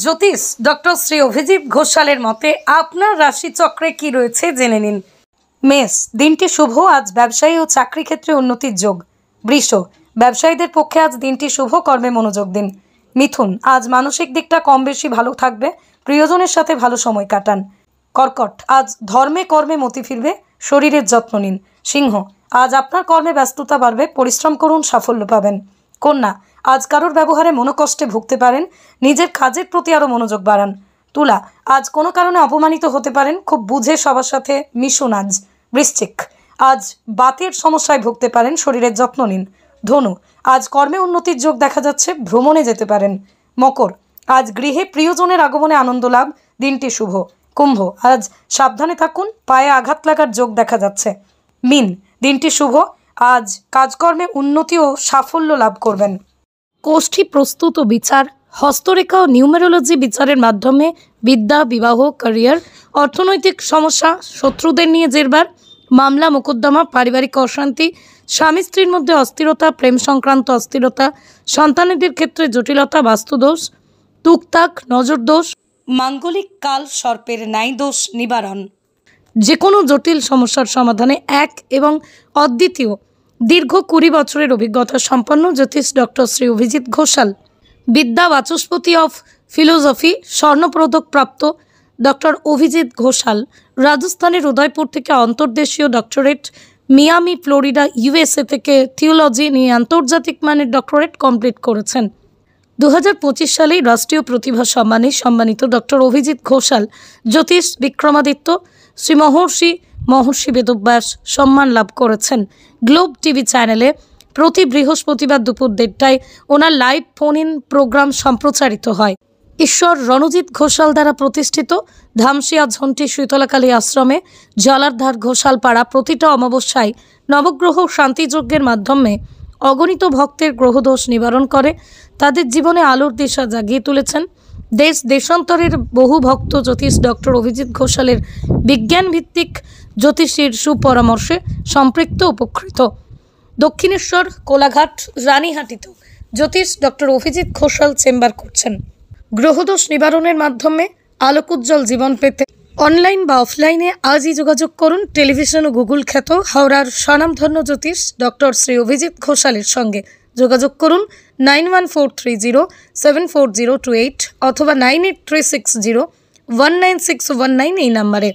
জ্যোতিষ doctor Shri Abhijit ঘোষালের মতে আপনার রাশিচক্রে কি রয়েছে জেনে নিন। মেষ, দিনটি শুভ। আজ ব্যবসায়ী ও চাকরি ক্ষেত্রে উন্নতির যোগ। বৃষ, ব্যবসায়ীদের পক্ষে আজ দিনটি শুভ, কর্মে মনোযোগ দিন। মিথুন, আজ মানসিক দিকটা কম বেশি ভালো থাকবে, প্রিয়জনের সাথে ভালো সময় কাটান। কর্কট, আজ ধর্মে কর্মে মতি ফিরবে, শরীরের যত্ন নিন। সিংহ, আজ আপনার কর্মে ব্যস্ততা বাড়বে, পরিশ্রম করুন, সাফল্য পাবেন। কন্যা, আজ কারোর ব্যবহারে মনোকষ্টে ভুগতে পারেন, নিজের কাজের প্রতি আরও মনোযোগ বাড়ান। তুলা, আজ কোনো কারণে অপমানিত হতে পারেন, খুব বুঝে সবার সাথে মিশুন আজ। বৃশ্চিক, আজ বাতের সমস্যায় ভুগতে পারেন, শরীরের যত্ন নিন। ধনু, আজ কর্মে উন্নতির যোগ দেখা যাচ্ছে, ভ্রমণে যেতে পারেন। মকর, আজ গৃহে প্রিয়জনের আগমনে আনন্দ লাভ, দিনটি শুভ। কুম্ভ, আজ সাবধানে থাকুন, পায়ে আঘাত লাগার যোগ দেখা যাচ্ছে। মীন, দিনটি শুভ, আজ কাজকর্মে উন্নতি ও সাফল্য লাভ করবেন। কোষ্ঠী প্রস্তুত ও বিচার, হস্তরেখা ও নিউমেরোলজি বিচারের মাধ্যমে বিদ্যা, বিবাহ, ক্যারিয়ার, অর্থনৈতিক সমস্যা, শত্রুদের নিয়ে জেরবার, মামলা মোকদ্দমা, পারিবারিক অশান্তি, স্বামী স্ত্রীর মধ্যে অস্থিরতা, প্রেম সংক্রান্ত অস্থিরতা, সন্তানেদের ক্ষেত্রে জটিলতা, বাস্তুদোষ, টুকটাক নজরদোষ, মাঙ্গলিক কাল সর্পের ন্যায় দোষ নিবারণ। যে কোনো জটিল সমস্যার সমাধানে এক এবং অদ্বিতীয় দীর্ঘ 20 বছরের অভিজ্ঞতা সম্পন্ন জ্যোতিষ ডক্টর শ্রী অভিজিৎ ঘোষাল। বিদ্যা বাচস্পতি অফ ফিলোসফি, স্বর্ণপদক প্রাপ্ত ডক্টর অভিজিৎ ঘোষাল রাজস্থানের উদয়পুর থেকে অন্তর্দেশীয় ডক্টরেট, মিয়ামি ফ্লোরিডা ইউএসএ থেকে থিওলজি নিয়ে আন্তর্জাতিক মানের ডক্টরেট কমপ্লিট করেছেন। 2025 সালেই রাষ্ট্রীয় প্রতিভা সম্মানে সম্মানিত ডক্টর অভিজিৎ ঘোষাল জ্যোতিষ বিক্রমাদিত্য শ্রী মহর্ষি বেদব্যাস সম্মান লাভ করেছেন। গ্লোব টিভি চ্যানেলে প্রতি বৃহস্পতিবার দুপুর 1:30টায় ওনার লাইভ ফোন ইন প্রোগ্রাম সম্প্রচারিত হয়। ঈশ্বর রণজিৎ ঘোষাল দ্বারা প্রতিষ্ঠিত ধামসিয়া ঝন্টি শীতলাকালী আশ্রমে জলারধার ঘোষালপাড়া প্রতিটা অমাবস্যায় নবগ্রহ শান্তিযজ্ঞের মাধ্যমে অগণিত ভক্তের গ্রহদোষ নিবারণ করে তাদের জীবনে আলোর দিশা জাগিয়ে তুলেছেন। দেশ দেশান্তরের বহু ভক্ত জ্যোতিষ ডক্টর অভিজিৎ ঘোষালের বিজ্ঞানভিত্তিক জ্যোতিষীর সুপরামর্শে সম্পৃক্ত উপকৃত। দক্ষিণেশ্বর, কোলাঘাট, রানীহাটিতেও জ্যোতিষ ডক্টর অভিজিৎ ঘোষাল চেম্বার করছেন। গ্রহদোষ নিবারণের মাধ্যমে আলোকোজ্জ্বল জীবন পেতে অনলাইন বা অফলাইনে আজই যোগাযোগ করুন টেলিভিশন ও গুগল খ্যাত হাওড়ার স্বনামধন্য জ্যোতিষ ডক্টর শ্রী অভিজিৎ ঘোষালের সঙ্গে। যোগাযোগ করুন 9143074028 অথবা 9836019619 এই নাম্বারে।